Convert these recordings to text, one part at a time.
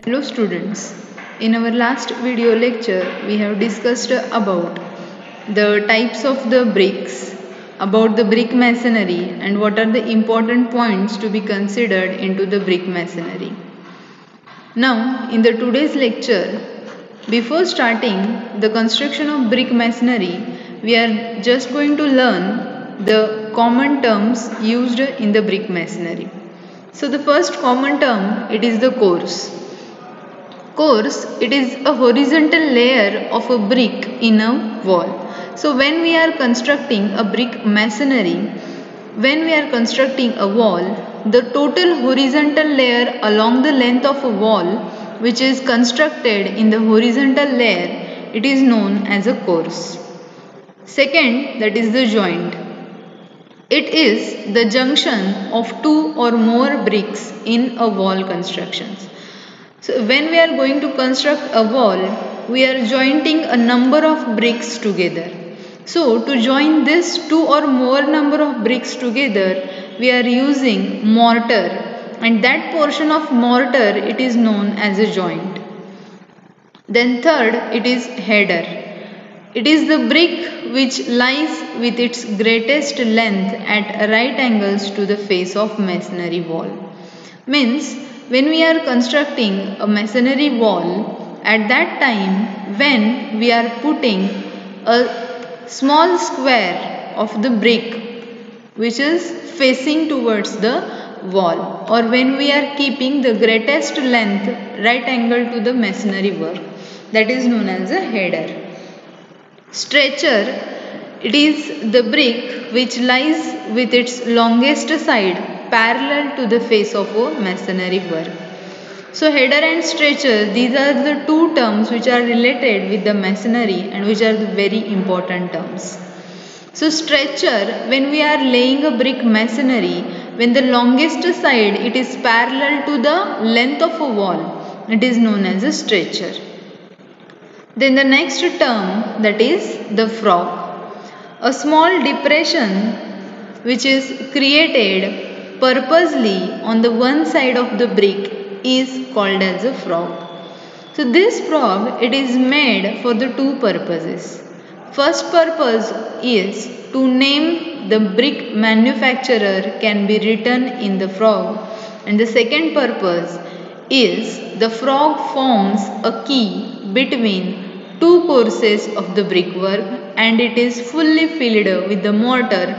Hello students, in our last video lecture we have discussed about the types of the bricks, about the brick masonry and what are the important points to be considered into the brick masonry. Now in the today's lecture, before starting the construction of brick masonry, we are just going to learn the common terms used in the brick masonry. So the first common term, it is the course. Course, it is a horizontal layer of a brick in a wall. So when we are constructing a brick masonry, when we are constructing a wall, the total horizontal layer along the length of a wall which is constructed in the horizontal layer, it is known as a course. Second, that is the joint. It is the junction of two or more bricks in a wall constructions. So when we are going to construct a wall, we are jointing a number of bricks together. So to join this two or more number of bricks together, we are using mortar, and that portion of mortar, it is known as a joint. Then third, it is header. It is the brick which lies with its greatest length at right angles to the face of masonry wall. Means when we are constructing a masonry wall, at that time when we are putting a small square of the brick which is facing towards the wall, or when we are keeping the greatest length right angle to the masonry work, that is known as a header. Stretcher, it is the brick which lies with its longest side parallel to the face of a masonry work. So header and stretcher, these are the two terms which are related with the masonry and which are the very important terms. So stretcher, when we are laying a brick masonry, when the longest side it is parallel to the length of a wall, it is known as a stretcher. Then the next term, that is the frog. A small depression which is created purposely on the one side of the brick is called as a frog. So this frog, it is made for the two purposes. First purpose is to name the brick manufacturer can be written in the frog, and the second purpose is the frog forms a key between two courses of the brickwork, and it is fully filled with the mortar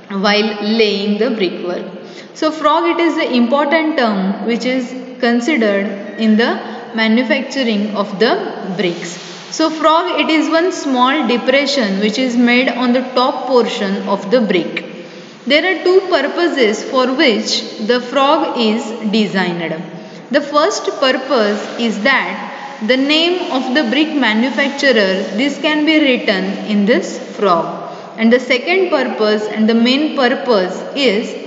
while laying the brickwork. So frog, it is the important term which is considered in the manufacturing of the bricks. So frog, it is one small depression which is made on the top portion of the brick. There are two purposes for which the frog is designed. The first purpose is that the name of the brick manufacturer, this can be written in this frog. And the second purpose and the main purpose is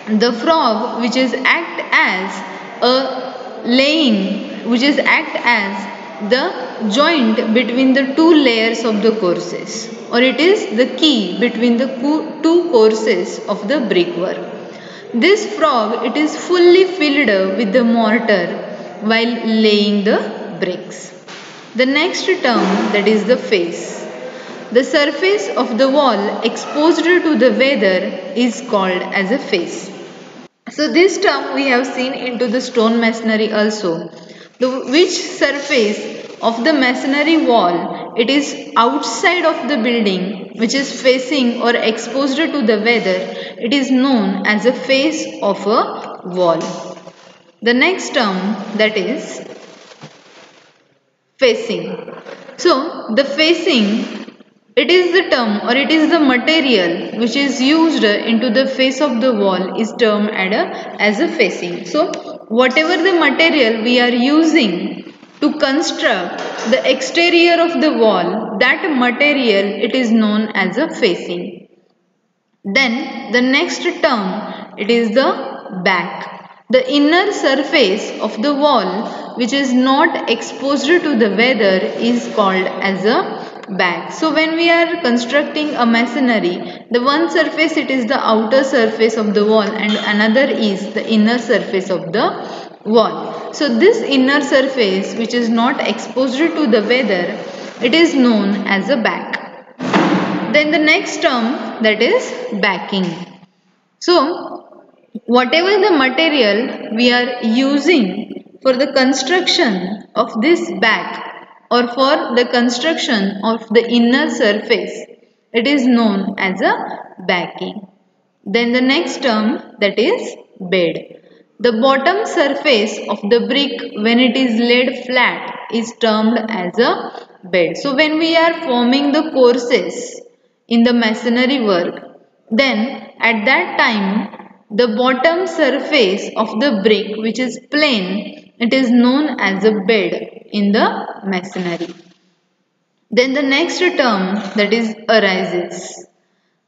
the frog which is act as a laying, which is act as the joint between the two layers of the courses, or it is the key between the two courses of the brickwork. This frog, it is fully filled with the mortar while laying the bricks. The next term, that is the face. The surface of the wall exposed to the weather is called as a face. So this term we have seen into the stone masonry also. Which surface of the masonry wall, it is outside of the building which is facing or exposed to the weather, it is known as a face of a wall. The next term, that is facing. So the facing, it is the term or it is the material which is used into the face of the wall is termed as a facing. So whatever the material we are using to construct the exterior of the wall, that material, it is known as a facing. Then the next term, it is the back. The inner surface of the wall which is not exposed to the weather is called as a back. So when we are constructing a masonry, the one surface, it is the outer surface of the wall and another is the inner surface of the wall. So this inner surface which is not exposed to the weather, it is known as a back. Then the next term, that is backing. So whatever the material we are using for the construction of this back or for the construction of the inner surface, it is known as a backing. Then the next term, that is bed. The bottom surface of the brick when it is laid flat is termed as a bed. So when we are forming the courses in the masonry work, then at that time the bottom surface of the brick which is plain, it is known as a bed in the masonry. Then the next term, that is arises.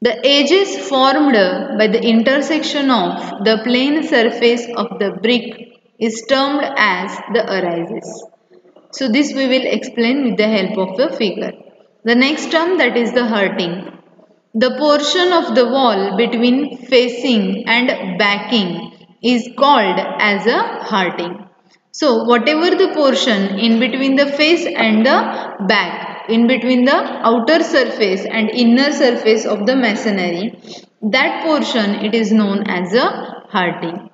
The edges formed by the intersection of the plane surface of the brick is termed as the arises. So this we will explain with the help of the figure. The next term, that is the hurting. The portion of the wall between facing and backing is called as a hurting. So whatever the portion in between the face and the back, in between the outer surface and inner surface of the masonry, that portion it is known as a hurting.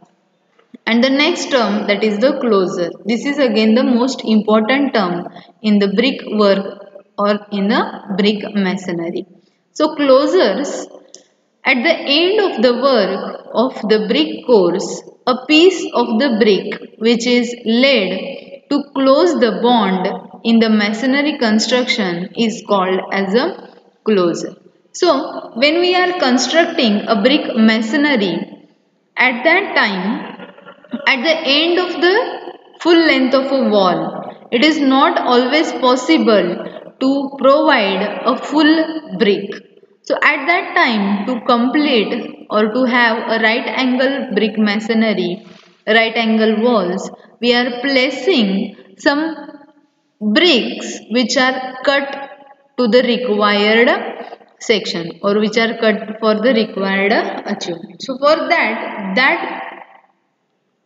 And the next term, that is the closure. This is again the most important term in the brick work or in the brick masonry. So closures, at the end of the work of the brick course, a piece of the brick which is laid to close the bond in the masonry construction is called as a closure. So when we are constructing a brick masonry, at that time, at the end of the full length of a wall, it is not always possible to provide a full brick. So at that time, to complete or to have a right angle brick masonry, right angle walls, we are placing some bricks which are cut to the required section or which are cut for the required achievement. So for that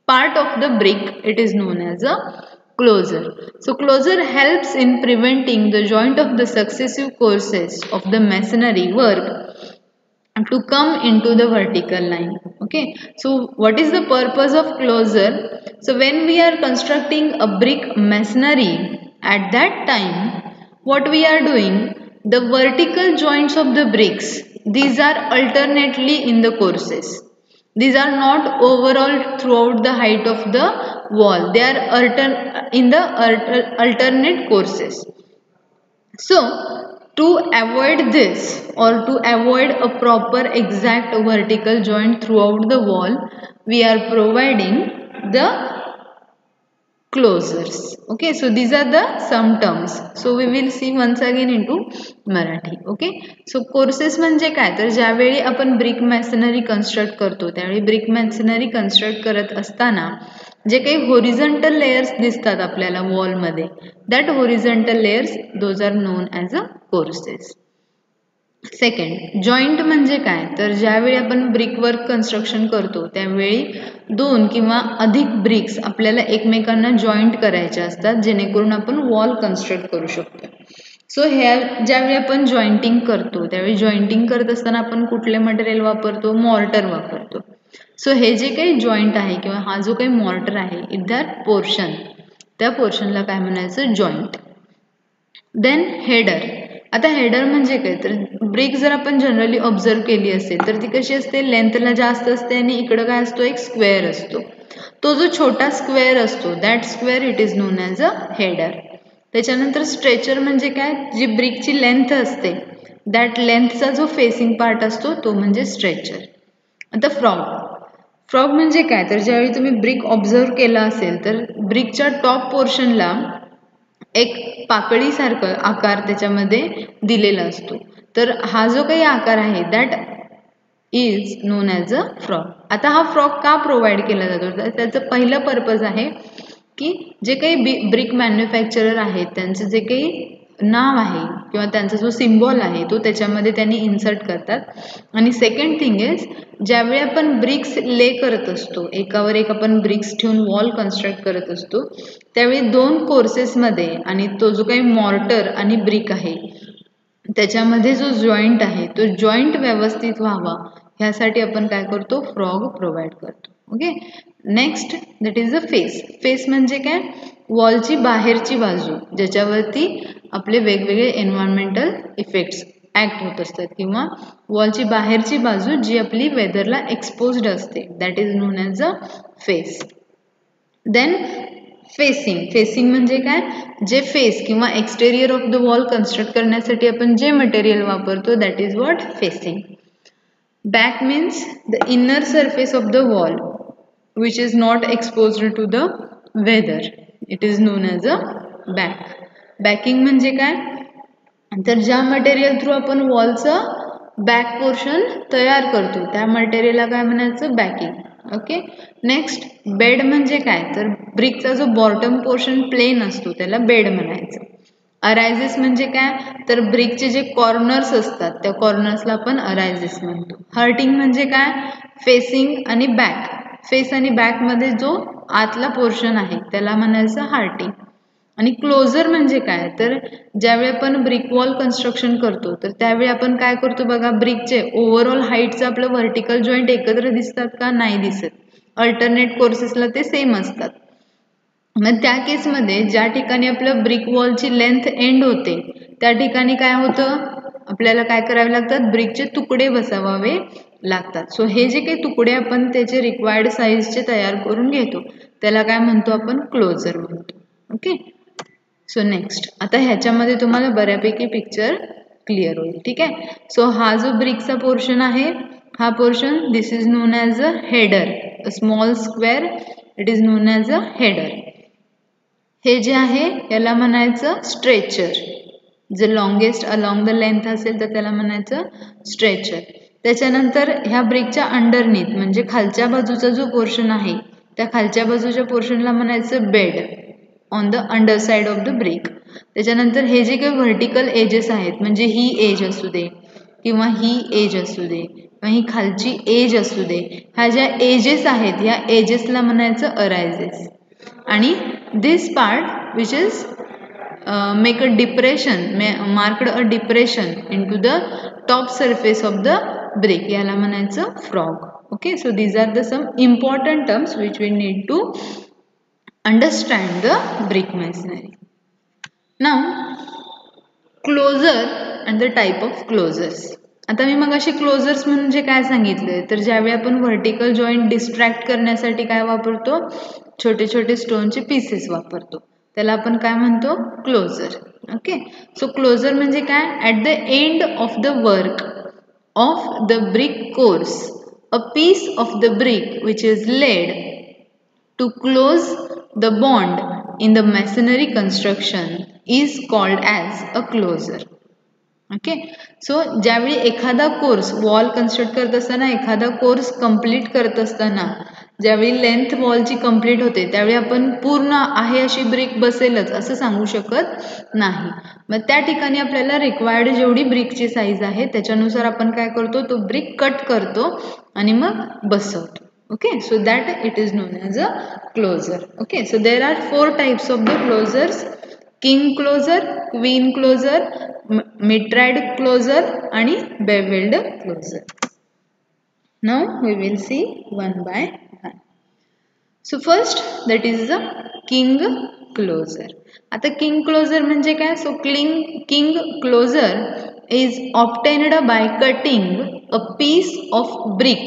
part of the brick, it is known as a closure. So closure helps in preventing the joint of the successive courses of the masonry work to come into the vertical line. Okay, so what is the purpose of closure? So when we are constructing a brick masonry, at that time what we are doing, the vertical joints of the bricks, these are alternately in the courses. These are not overall throughout the height of the wall. They are in the alternate courses. So to avoid this or to avoid a proper exact vertical joint throughout the wall, we are providing the closures. Okay, so these are the some terms. So we will see once again into Marathi. Okay, so courses म्हणजे काय, तर ज्यावेळी आपण brick masonry construct करतो त्यावेळी brick masonry construct करत असताना जे काही होरिझॉन्टल लेयर्स दिसतात आपल्याला वॉल मध्ये, that horizontal layers those are known as a courses. Second, joint म्हणजे काय, तर ज्यावेळी आपण ब्रिक वर्क कन्स्ट्रक्शन करतो त्यावेळी दोन किंवा अधिक ब्रिक्स आपल्याला एकमेकांना जॉईंट करायचे असतात जेणेकरून आपण वॉल कन्स्ट्रक्ट करू शकतो. सो ह्या ज्यावेळी आपण जॉईंटिंग करतो त्यावेळी जॉईंटिंग करत असताना आपण कुठले मटेरियल वापरतो, मॉर्टर वापरतो. सो हे जे काही जॉईंट आहे किंवा हा जो काही मॉर्टर आहे इन दॅट पोर्शन, त्या पोर्शनला काय म्हणायचं, जॉईंट. Then header. आता हेडर म्हणजे काय, तर ब्रिक जर आपण जनरली ऑब्झर्व केली असेल तर ती कशी असते, लेंथला जास्त असते आणि इकडं काय असतो, एक स्क्वेअर असतो. तो जो छोटा स्क्वेअर असतो that square it is known as a header. त्याच्यानंतर स्ट्रेचर म्हणजे काय, जी ब्रिकची लेंथ असते दॅट लेंथचा जो फेसिंग पार्ट असतो तो म्हणजे स्ट्रेचर. आता फ्रॉग म्हणजे काय, तर ज्यावेळी तुम्ही ब्रिक ऑब्झर्व केला असेल तर ब्रिकच्या टॉप पोर्शनला एक पाकळीसारखं आकार त्याच्यामध्ये दिलेला असतो. तर हा जो काही आकार आहे that is known as a frog. आता हा फ्रॉग का प्रोव्हाइड केला जातो, तर त्याचं पहिलं पर्पज आहे की जे काही ब्रिक मॅन्युफॅक्चरर आहेत त्यांचं जे काही नाव आहे किंवा त्यांचा जो सिम्बॉल आहे तो त्याच्यामध्ये त्यांनी इन्सर्ट करतात. आणि सेकंड थिंग इज, ज्यावेळी आपण ब्रिक्स ले करत असतो, एकावर एक आपण ब्रिक्स ठेवून वॉल कन्स्ट्रक्ट करत असतो, त्यावेळी 2 कोर्सेसमध्ये आणि तो जो काही मॉर्टर आणि ब्रिक आहे त्याच्यामध्ये जो जॉईंट आहे तो जॉईंट व्यवस्थित व्हावा ह्यासाठी आपण काय करतो, फ्रॉग प्रोव्हाइड करतो. Okay. Next that is the face. Face म्हणजे काय, वॉलची बाहेरची बाजू ज्याच्यावरती आपले वेगवेगळे एन्व्हायरमेंटल इफेक्ट्स ॲक्ट होत असतात, किंवा वॉलची बाहेरची बाजू जी आपली वेदरला एक्सपोज्ड असते, that is known as a face. Then facing. Facing म्हणजे काय, जे फेस किंवा exterior of the wall construct करण्यासाठी आपण जे मटेरियल वापरतो that is what, facing. Back means the inner surface of the wall which is not exposed to the weather, it is known as a back. Backing म्हणजे काय, तर ज्या material through आपण वॉलचं back portion तयार करतो त्या मटेरियलला काय म्हणायचं, बॅकिंग. ओके. नेक्स्ट बेड म्हणजे काय, तर ब्रिकचा जो बॉटम पोर्शन प्लेन असतो त्याला बेड म्हणायचं. अरायझेस म्हणजे काय, तर ब्रिकचे जे कॉर्नर्स असतात त्या कॉर्नर्सला आपण अरायझेस म्हणतो. हर्टिंग म्हणजे काय, फेसिंग आणि बॅक, फेस आणि बॅक मध्ये जो आतला पोर्शन आहे त्याला म्हणायचं हार्टिंग. आणि क्लोजर म्हणजे काय, तर ज्यावेळी आपण ब्रिक वॉल कन्स्ट्रक्शन करतो तर त्यावेळी आपण काय करतो बघा, ब्रिकचे ओव्हरऑल हाईटचं आपलं व्हर्टिकल जॉईंट एकत्र दिसतात का, नाही दिसत. अल्टरनेट कोर्सेसला ते सेम असतात. मग त्या केसमध्ये ज्या ठिकाणी आपलं ब्रिक वॉलची लेंथ एंड होते त्या ठिकाणी काय होतं, आपल्याला काय करावे लागतात, ब्रिकचे तुकडे बसवावे लागतात. सो हे जे काही तुकडे आपण त्याचे रिक्वायर्ड साईजचे तयार करून घेतो त्याला काय म्हणतो आपण, क्लोजर म्हणतो. ओके. सो नेक्स्ट, आता ह्याच्यामध्ये तुम्हाला बऱ्यापैकी पिक्चर क्लिअर होईल. ठीक आहे. सो हा जो ब्रिकचा पोर्शन आहे, हा portion this is known as a header, a small square, it is known as a header. हे जे आहे याला म्हणायचं स्ट्रेचर, जे लॉंगेस्ट अलॉंग द लेंथ असेल तर त्याला म्हणायचं स्ट्रेचर. त्याच्यानंतर ह्या ब्रिकच्या अंडरनीथ म्हणजे खालच्या बाजूचा जो पोर्शन आहे त्या खालच्या बाजूच्या पोर्शनला म्हणायचं bed on the under side of the brick. त्याच्यानंतर हे जे काही व्हर्टिकल एजेस आहेत म्हणजे ही एज असू दे किंवा ही एज असू दे किंवा ही खालची एज असू दे, ह्या ज्या एजेस आहेत ह्या एजेसला म्हणायचं अरायझेस. आणि this part which is make a depression, marked a depression into the top surface of the brick, याला म्हणायचं frog. Okay, so these are the some important terms which we need to understand the brick masonry. Now closure and the type of closures. आता मी मगाशी closures म्हणजे काय सांगितले, तर ज्यावेळी आपण व्हर्टिकल जॉईंट डिस्ट्रॅक्ट करण्यासाठी काय वापरतो, छोटे छोटे स्टोनचे पीसेस वापरतो, त्याला आपण काय म्हणतो, क्लोजर. ओके. सो क्लोजर म्हणजे काय, at the end of the work of the brick course a piece of the brick which is laid to close the bond in the masonry construction is called as a closure. Okay. So ज्यावेळी एखादा course wall construct करत असताना, एखादा course complete करत असताना ज्यावेळी length वॉलची complete होते त्यावेळी आपण पूर्ण आहे अशी ब्रिक बसेलच असं सांगू शकत नाही. मग त्या ठिकाणी आपल्याला रिक्वायर्ड जेवढी ब्रिकची साईज आहे त्याच्यानुसार आपण काय करतो, तो ब्रिक कट करतो आणि मग बसवतो. Okay. So that it is known as a closure. Okay. So there are 4 types of the closures, king closure, queen closure, mitred closure आणि bevelled closure. Now we will see one by one. So first that is the king closer. आता king closer म्हणजे काय, so king closer is obtained by cutting a piece of brick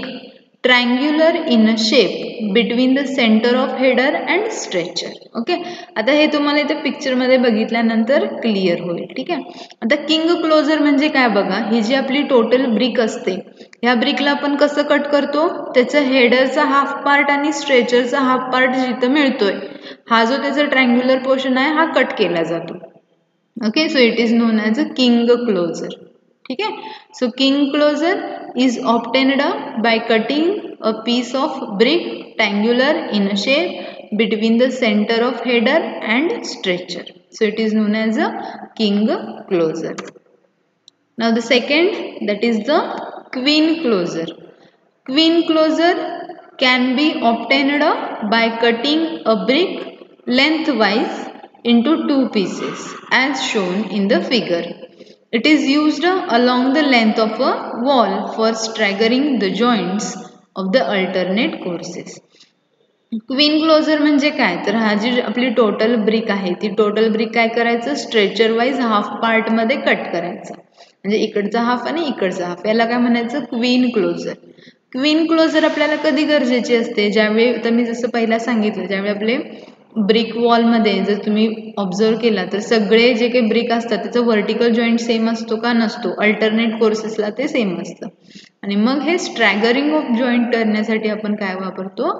triangular in a shape between the center of header and stretcher. Okay. आता हे तुम्हाला इथे picture मध्ये बघितल्यानंतर clear होईल. ठीक आहे. आता किंग क्लोजर म्हणजे काय बघा, ही जी आपली टोटल ब्रिक असते ह्या ब्रिकला आपण कसं कट करतो, त्याचं हेडरचा हाफ पार्ट आणि स्ट्रेचरचा हाफ पार्ट जिथं मिळतोय हा जो त्याचा ट्रायंग्युलर पोर्शन आहे हा कट केला जातो. Okay. So it is known as a king closure. ठीक आहे. So king closure is obtained by cutting a piece of brick triangular in a shape between the center of header and stretcher. So it is known as a king closer. Now the second, that is the queen closer. Queen closer can be obtained by cutting a brick lengthwise into two pieces as shown in the figure. It is used along the length of a wall for staggering the joints of the alternate courses. Queen closer म्हणजे काय, तर हा जी आपली total brick आहे ती total brick काय करायचं, stretcher wise half part मध्ये कट करायचं. म्हणजे इकडचा हाफ आणि इकडचा हाफ, याला काय म्हणायचं, क्वीन क्लोजर. क्वीन क्लोजर आपल्याला कधी गरजेची असते, ज्यावेळी, तर मी जसं पहिला सांगितलं, ज्यावेळी आपले ब्रिक वॉलमध्ये जर तुम्ही ऑब्झर्व केला तर सगळे जे काही ब्रिक असतात त्याचं व्हर्टिकल जॉईंट सेम असतो का, नसतो. अल्टरनेट कोर्सेसला ते सेम असतं. आणि मग हे स्ट्रॅगरिंग ऑफ जॉईंट करण्यासाठी आपण काय वापरतो,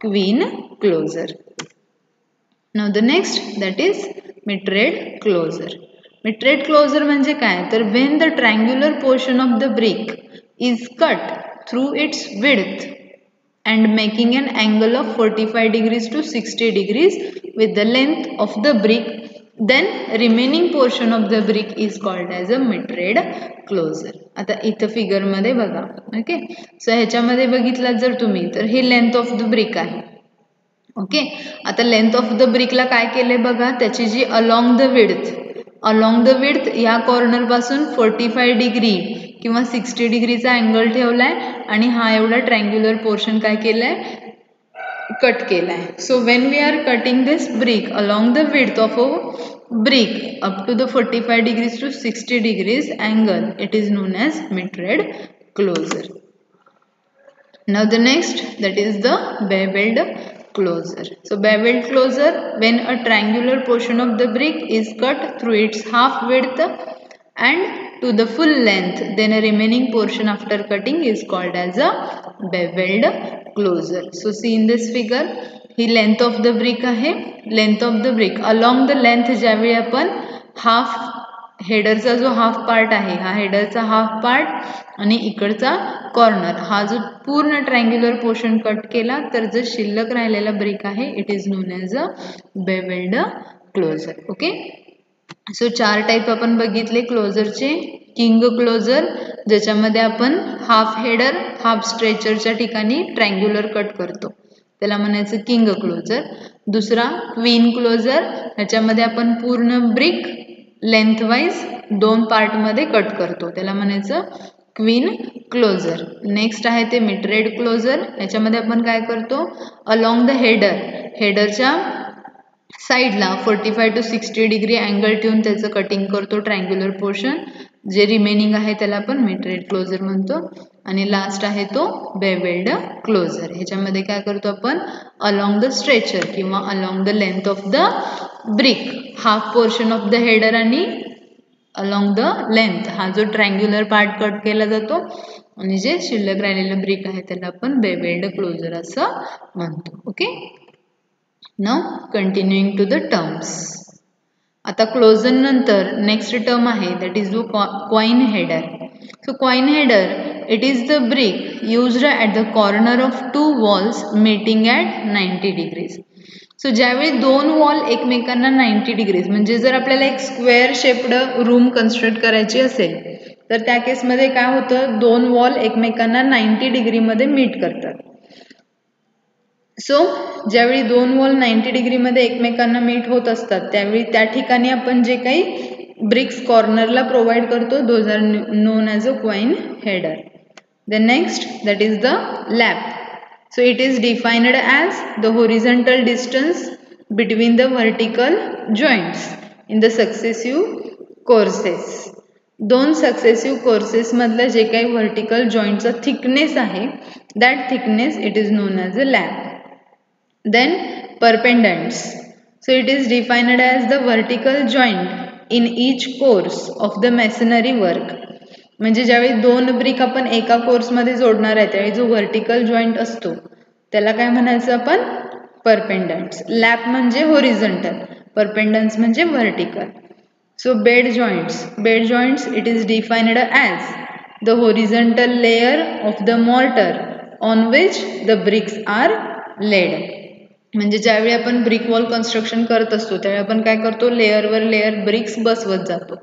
queen closure. Now the next, that is mitred closure. Mitred closure म्हणजे काय, तर when the triangular portion of the brick is cut through its width and making an angle of 45 degrees to 60 degrees with the length of the brick, then remaining portion of the brick is called as a mitrade closer. आता इथं figure मध्ये बघा, okay. सो ह्याच्यामध्ये बघितलं जर तुम्ही, तर ही length of the brick आहे, ओके. आता लेंथ ऑफ द ब्रिकला काय केलंय बघा, त्याची जी अलॉंग द विड्थ या कॉर्नर पासून 45 डिग्री किंवा 60 डिग्रीचा अँगल ठेवलाय आणि हा एवढा ट्रायंग्युलर पोर्शन काय केलाय, कट केलाय. So when we are cutting this brick along the width of a brick up to the 45 degrees to 60 degrees angle, it is known as mitred closure. Now the next, that is the beveled closer. So beveled closer, when a triangular portion of the brick is cut through its half width and to the full length, then a remaining portion after cutting is called as a beveled closer. So see in this figure, he length of the brick आहे. length of the brick along the length, ज्यावेळी आपण half हेडरचा जो half part आहे, हा हेडरचा half part आणि इकडचा corner, हा जो पूर्ण ट्रायंग्युलर पोर्शन कट केला, तर जो शिल्लक राहिलेला ब्रिक आहे, it is known as a bevelled closer. Okay. So 4 type आपण बघितले क्लोजरचे. किंग क्लोजर, ज्याच्यामध्ये आपण हाफ हेडर हाफ स्ट्रेचरच्या ठिकाणी ट्रायंग्युलर कट करतो, त्याला म्हणायचं किंग क्लोजर. दुसरा क्वीन क्लोजर, ह्याच्यामध्ये आपण पूर्ण ब्रिक लेंथवाईज 2 पार्टमध्ये कट करतो, त्याला म्हणायचं क्वीन क्लोजर. नेक्स्ट आहे ते मिट्रेड क्लोजर, याच्यामध्ये आपण काय करतो, अलॉंग द हेडरच्या साईडला 45 टू 60 डिग्री अँगल ठेवून त्याचं कटिंग करतो ट्रायंग्युलर पोर्शन. जे रिमेनिंग आहे त्याला आपण मिट्रेड क्लोजर म्हणतो. आणि लास्ट आहे तो बेवेल्ड क्लोजर, ह्याच्यामध्ये काय करतो आपण, अलॉंग द स्ट्रेचर किंवा along the length of the brick half portion of the header आणि अलॉंग द लेंथ हा जो ट्रायंग्युलर पार्ट कट केला जातो आणि जे शिल्लक राहिलेलं ब्रिक आहे त्याला आपण बेवेल्ड क्लोजर असं म्हणतो. Okay. Now continuing to the terms. आता क्लोजर नंतर नेक्स्ट टर्म आहे, that is the quoin header. So quoin header, it is the brick used at the corner of 2 walls meeting at 90 degrees. So ज्यावेळी 2 wall एकमेकांना 90 degrees, म्हणजे जर आपल्याला एक square shaped room construct करायची असेल तर त्या केसमध्ये काय होतं, 2 वॉल एकमेकांना 90 डिग्रीमध्ये मीट करतात. सो ज्यावेळी 2 वॉल 90 डिग्रीमध्ये एकमेकांना मीट होत असतात, त्यावेळी त्या ठिकाणी आपण जे काही ब्रिक्स कॉर्नरला प्रोव्हाइड करतो, those are known as a coin header. The next, that is the lap. So it is defined as the horizontal distance between the vertical joints in the successive courses. 2 successive courses मधलं जे काही vertical jointचा thickness आहे, that thickness it is known as a lap. Then perpendants. So it is defined as the vertical joint in each course of the masonry work. म्हणजे ज्यावेळी 2 brick आपण एका कोर्समध्ये जोडणार आहे त्यावेळी जो व्हर्टिकल जॉईंट असतो त्याला काय म्हणायचं आपण, परपेंडंट्स. लॅप म्हणजे होरिझॉन्टल, परपेंडंट्स म्हणजे vertical. So bed joints it is defined as the horizontal layer of the mortar on which the bricks are laid. म्हणजे ज्यावेळी आपण ब्रिक वॉल कन्स्ट्रक्शन करत असतो त्यावेळी आपण काय करतो, लेअरवर लेअर ब्रिक्स बसवत जातो.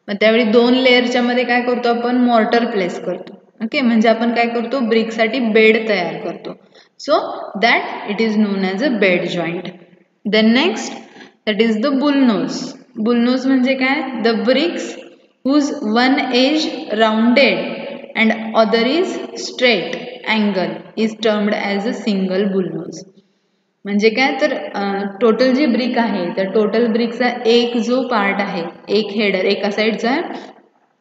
मग त्यावेळी 2 लेअरच्या मध्ये काय करतो आपण, मॉर्टर प्लेस करतो. ओके, म्हणजे आपण काय करतो, ब्रिकसाठी बेड तयार करतो. So that it is known as a bed joint. Then next that is the bullnose. Bullnose म्हणजे काय, the bricks whose one edge rounded and other is straight angle is termed as a single bullnose. म्हणजे काय तर total जी brick आहे त्या total ब्रिकचा एक जो part आहे, एक हेडर, एका साईडचा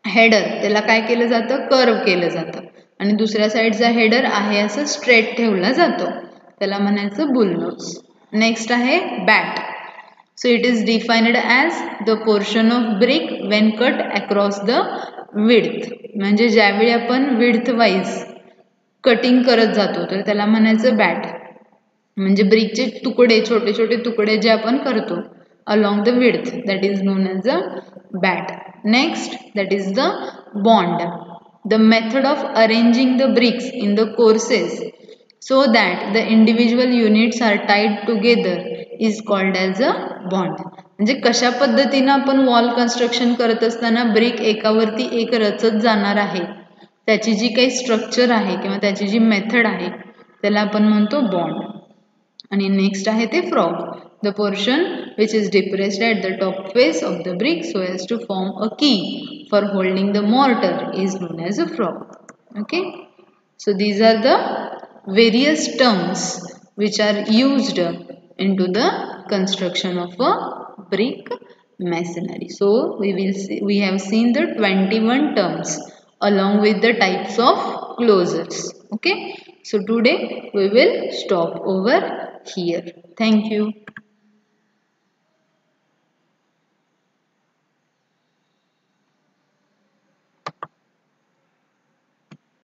हेडर त्याला काय केलं जातं, कर्व केलं जातं आणि दुसऱ्या साईडचा हेडर आहे असं स्ट्रेट ठेवला जातो, त्याला म्हणायचं बुलनोज. नेक्स्ट आहे bat. So it is defined as the portion of brick when cut across the width. म्हणजे ज्यावेळी आपण width wise कटिंग करत जातो तर त्याला म्हणायचं बॅट. म्हणजे ब्रिकचे तुकडे, छोटे छोटे तुकडे जे आपण करतो along the width, that is known as a bat. Next, that is the bond. The method of arranging the bricks in the courses so that the individual units are tied together is called as a bond. म्हणजे कशा पद्धतीने आपण wall construction करत असताना brick एकावरती एक रचत जाणार आहे, त्याची जी काही स्ट्रक्चर आहे किंवा त्याची जी मेथड आहे त्याला आपण म्हणतो बॉन्ड. आणि नेक्स्ट आहे ते frog. The portion which is depressed at the top face of the brick so as to form a key for holding the mortar is known as a frog. Okay, so these are the various terms which are used into the construction of a brick masonry. So we have seen the 21 terms along with the types of closures. Okay, so today we will stop over here. Thank you.